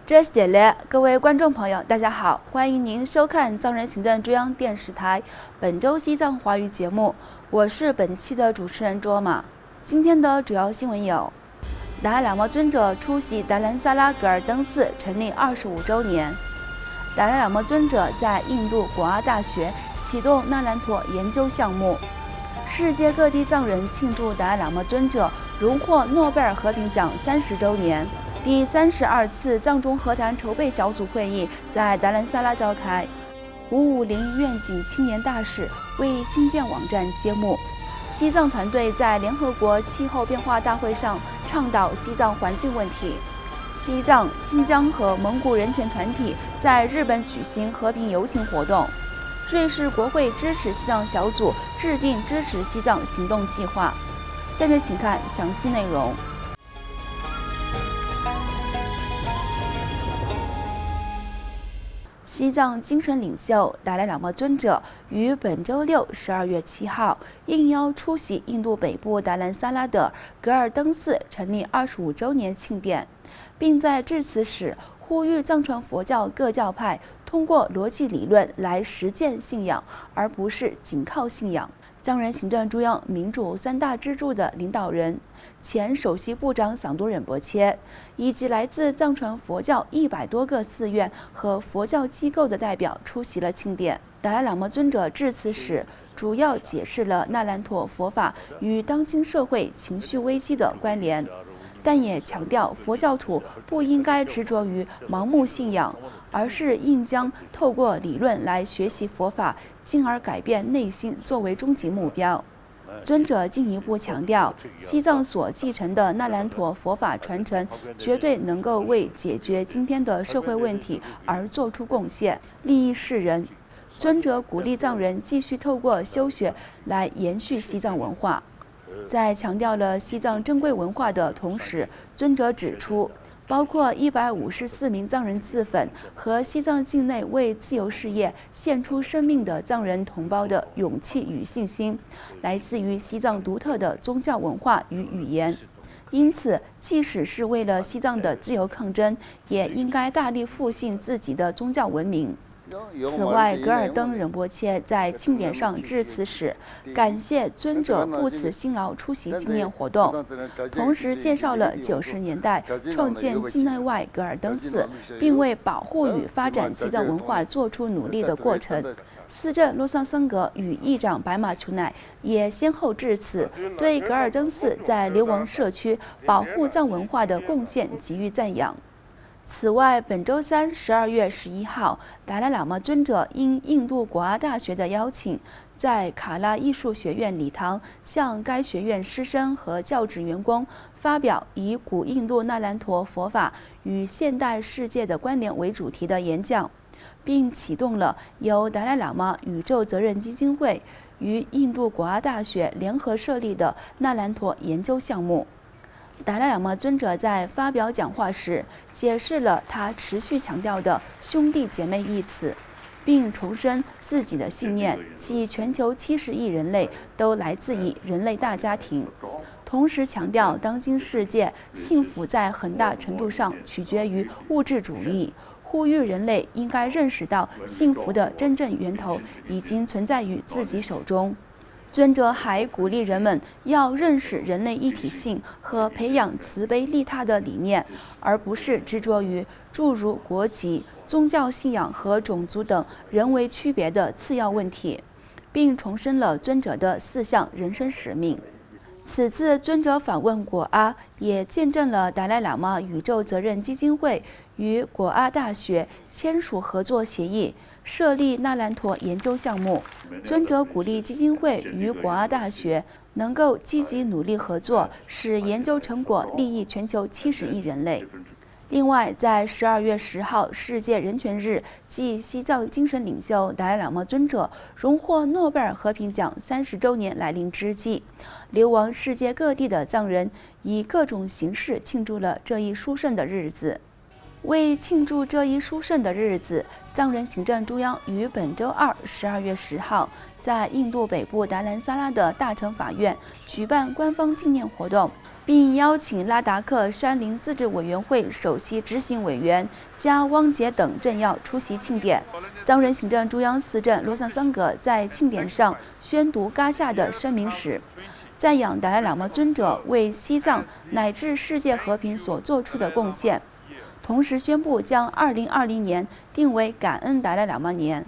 这是点嘞，各位观众朋友，大家好，欢迎您收看藏人行政中央电视台本周西藏华语节目，我是本期的主持人卓玛。今天的主要新闻有：达赖喇嘛尊者出席达兰萨拉噶尔登寺成立25周年；达赖喇嘛尊者在印度果阿大学启动那兰陀研究项目；世界各地藏人庆祝达赖喇嘛尊者荣获诺贝尔和平奖30周年。第32次藏中和谈筹备小组会议在达兰萨拉召开，550愿景青年大使为新建网站揭幕。西藏团队在联合国气候变化大会上倡导西藏环境问题。西藏、新疆和蒙古人权团体在日本举行和平游行活动。瑞士国会支持西藏小组制定支持西藏行动计划。下面请看详细内容。西藏精神领袖达赖喇嘛尊者于本周六12月7号应邀出席印度北部达兰萨拉的噶尔登寺成立25周年庆典，并在致辞时呼吁藏传佛教各教派通过逻辑理论来实践信仰，而不是仅靠信仰。藏人行政中央民主3大支柱的领导人、前首席部长桑都仁波切，以及来自藏传佛教100多个寺院和佛教机构的代表出席了庆典。达赖喇嘛尊者致辞时，主要解释了那兰陀佛法与当今社会情绪危机的关联，但也强调佛教徒不应该执着于盲目信仰，而是应将透过理论来学习佛法，进而改变内心作为终极目标。尊者进一步强调，西藏所继承的那兰陀佛法传承绝对能够为解决今天的社会问题而做出贡献，利益世人。尊者鼓励藏人继续透过修学来延续西藏文化。在强调了西藏珍贵文化的同时，尊者指出，包括154名藏人自焚和西藏境内为自由事业献出生命的藏人同胞的勇气与信心，来自于西藏独特的宗教文化与语言。因此，即使是为了西藏的自由抗争，也应该大力复兴自己的宗教文明。此外，噶尔登仁波切在庆典上致辞时，感谢尊者不辞辛劳出席纪念活动，同时介绍了90年代创建境内外噶尔登寺，并为保护与发展西藏文化做出努力的过程。司政洛桑桑格与议长白马丘乃也先后致辞，对噶尔登寺在流亡社区保护藏文化的贡献给予赞扬。此外，本周三12月11号，达赖喇嘛尊者应印度果阿大学的邀请，在卡拉艺术学院礼堂向该学院师生和教职员工发表以古印度那兰陀佛法与现代世界的关联为主题的演讲，并启动了由达赖喇嘛宇宙责任基金会与印度果阿大学联合设立的那兰陀研究项目。达赖喇嘛尊者在发表讲话时，解释了他持续强调的兄弟姐妹一词，并重申自己的信念，即全球70亿人类都来自于人类大家庭。同时强调，当今世界幸福在很大程度上取决于物质主义，呼吁人类应该认识到幸福的真正源头已经存在于自己手中。尊者还鼓励人们要认识人类一体性和培养慈悲利他的理念，而不是执着于诸如国籍、宗教信仰和种族等人为区别的次要问题，并重申了尊者的4项人生使命。此次尊者访问果阿，也见证了达赖喇嘛宇宙责任基金会与果阿大学签署合作协议，设立那兰陀研究项目。尊者鼓励基金会与果阿大学能够积极努力合作，使研究成果利益全球70亿人类。另外，在12月10号世界人权日暨西藏精神领袖达赖喇嘛尊者荣获诺贝尔和平奖30周年来临之际，流亡世界各地的藏人以各种形式庆祝了这一殊胜的日子。为庆祝这一殊胜的日子，藏人行政中央于本周二12月10号在印度北部达兰萨拉的大乘法院举办官方纪念活动，并邀请拉达克山林自治委员会首席执行委员加汪杰等政要出席庆典。藏人行政中央司政罗桑桑格在庆典上宣读嘎夏的声明时，赞扬达赖喇嘛尊者为西藏乃至世界和平所做出的贡献，同时宣布将2020年定为感恩达赖喇嘛年。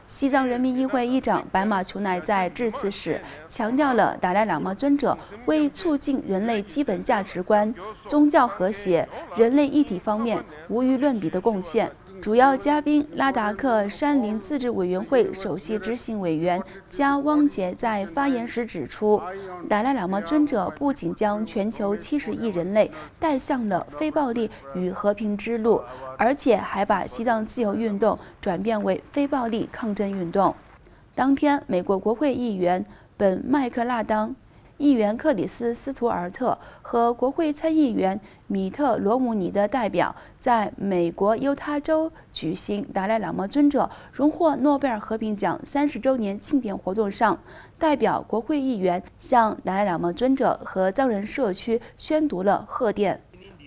西藏人民议会议长白马球乃在致辞时强调了达赖喇嘛尊者为促进人类基本价值观、宗教和谐、人类一体方面无与伦比的贡献。主要嘉宾拉达克山林自治委员会首席执行委员加汪杰在发言时指出，达赖喇嘛尊者不仅将全球70亿人类带向了非暴力与和平之路，而且还把西藏自由运动转变为非暴力抗争运动。当天，美国国会议员本·麦克纳当、议员克里斯·斯图尔特和国会参议员米特·罗姆尼的代表在美国犹他州举行达赖喇嘛尊者荣获诺贝尔和平奖30周年庆典活动上，代表国会议员向达赖喇嘛尊者和藏人社区宣读了贺电。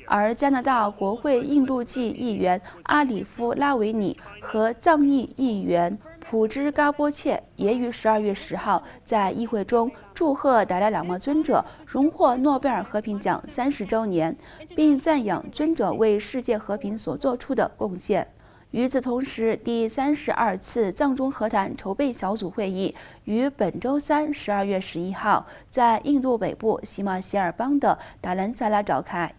而加拿大国会印度籍议员阿里夫·拉维尼和藏裔议员普芝嘎波切也于12月10号在议会中祝贺达赖喇嘛尊者荣获诺贝尔和平奖30周年，并赞扬尊者为世界和平所做出的贡献。与此同时，第32次藏中和谈筹备小组会议于本周三12月11号在印度北部喜马歇尔邦的达兰萨拉召开。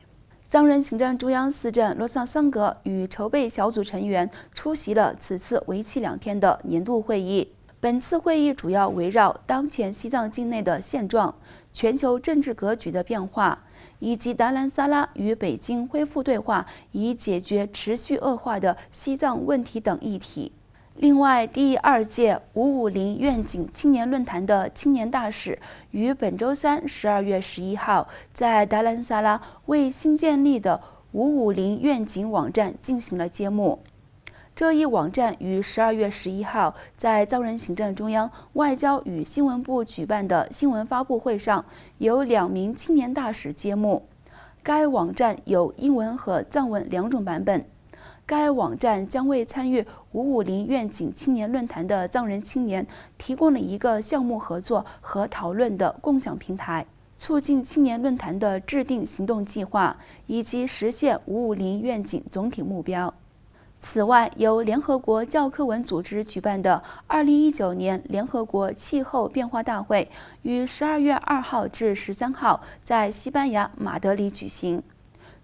藏人行政中央司政罗桑桑格与筹备小组成员出席了此次为期2天的年度会议。本次会议主要围绕当前西藏境内的现状、全球政治格局的变化，以及达兰萨拉与北京恢复对话以解决持续恶化的西藏问题等议题。另外，第2届550愿景青年论坛的青年大使于本周三12月11号在达兰萨拉为新建立的550愿景网站进行了揭幕。这一网站于12月11号在藏人行政中央外交与新闻部举办的新闻发布会上，由2名青年大使揭幕。该网站有英文和藏文2种版本。该网站将为参与550愿景青年论坛的藏人青年提供了一个项目合作和讨论的共享平台，促进青年论坛的制定行动计划，以及实现550愿景总体目标。此外，由联合国教科文组织举办的2019年联合国气候变化大会于12月2号至13号在西班牙马德里举行。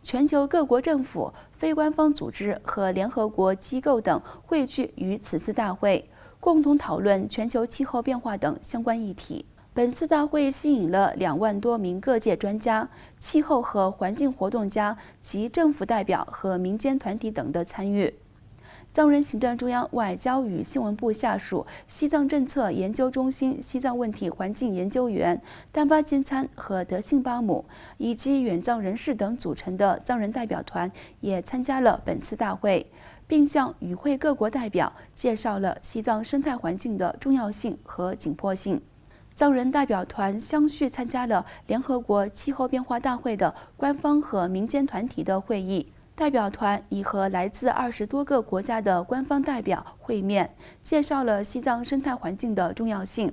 全球各国政府、非官方组织和联合国机构等汇聚于此次大会，共同讨论全球气候变化等相关议题。本次大会吸引了2万多名各界专家、气候和环境活动家及政府代表和民间团体等的参与。藏人行政中央外交与新闻部下属西藏政策研究中心西藏问题环境研究员丹巴坚参和德信巴姆以及远藏人士等组成的藏人代表团也参加了本次大会，并向与会各国代表介绍了西藏生态环境的重要性和紧迫性。藏人代表团相续参加了联合国气候变化大会的官方和民间团体的会议。代表团已和来自20多个国家的官方代表会面，介绍了西藏生态环境的重要性，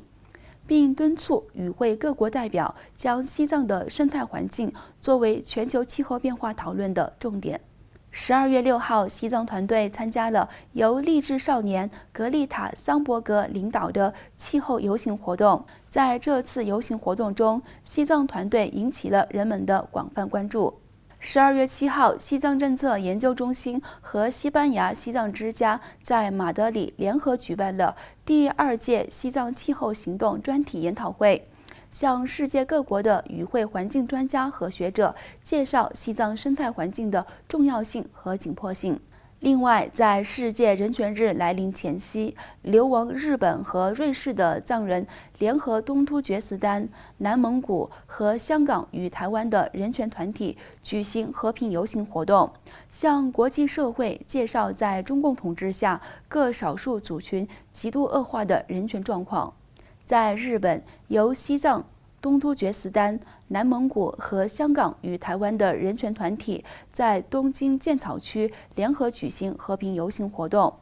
并敦促与会各国代表将西藏的生态环境作为全球气候变化讨论的重点。12月6号，西藏团队参加了由励志少年格丽塔·桑伯格领导的气候游行活动。在这次游行活动中，西藏团队引起了人们的广泛关注。12月7号，西藏政策研究中心和西班牙西藏之家在马德里联合举办了第2届西藏气候行动专题研讨会，向世界各国的与会环境专家和学者介绍西藏生态环境的重要性和紧迫性。另外，在世界人权日来临前夕，流亡日本和瑞士的藏人联合东突厥斯丹、南蒙古和香港与台湾的人权团体举行和平游行活动，向国际社会介绍在中共统治下各少数族群极度恶化的人权状况。在日本，由西藏、东突厥斯丹、南蒙古和香港与台湾的人权团体在东京剑草区联合举行和平游行活动。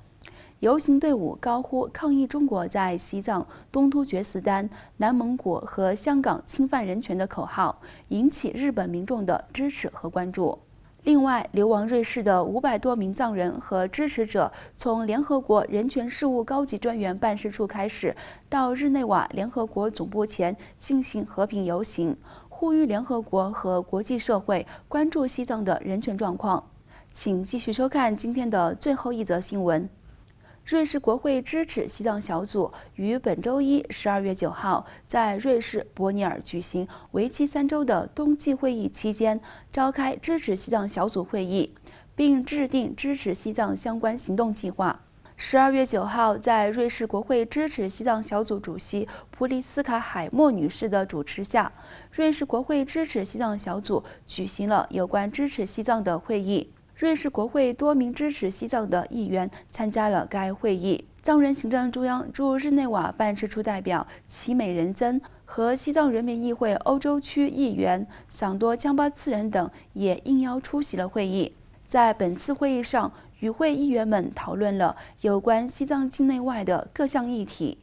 游行队伍高呼抗议中国在西藏、东突厥斯丹、南蒙古和香港侵犯人权的口号，引起日本民众的支持和关注。另外，流亡瑞士的500多名藏人和支持者从联合国人权事务高级专员办事处开始，到日内瓦联合国总部前进行和平游行，呼吁联合国和国际社会关注西藏的人权状况。请继续收看今天的最后一则新闻。瑞士国会支持西藏小组于本周一12月9号在瑞士伯尼尔举行为期3周的冬季会议期间，召开支持西藏小组会议，并制定支持西藏相关行动计划。12月9号，在瑞士国会支持西藏小组主席普里斯卡海默女士的主持下，瑞士国会支持西藏小组举行了有关支持西藏的会议。瑞士国会多名支持西藏的议员参加了该会议。藏人行政中央驻日内瓦办事处代表齐美仁增和西藏人民议会欧洲区议员桑多江巴次仁等也应邀出席了会议。在本次会议上，与会议员们讨论了有关西藏境内外的各项议题，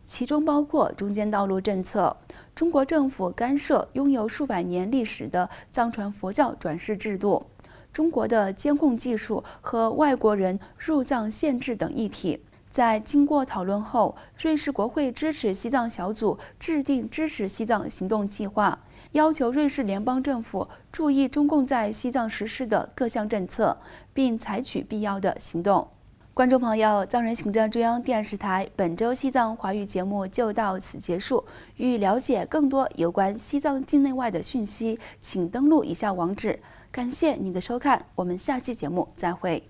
其中包括中间道路政策、中国政府干涉拥有数百年历史的藏传佛教转世制度、中国的监控技术和外国人入藏限制等议题。在经过讨论后，瑞士国会支持西藏小组制定支持西藏行动计划，要求瑞士联邦政府注意中共在西藏实施的各项政策，并采取必要的行动。观众朋友，藏人行政中央电视台本周西藏华语节目就到此结束。欲了解更多有关西藏境内外的讯息，请登录以下网址。感谢您的收看，我们下期节目再会。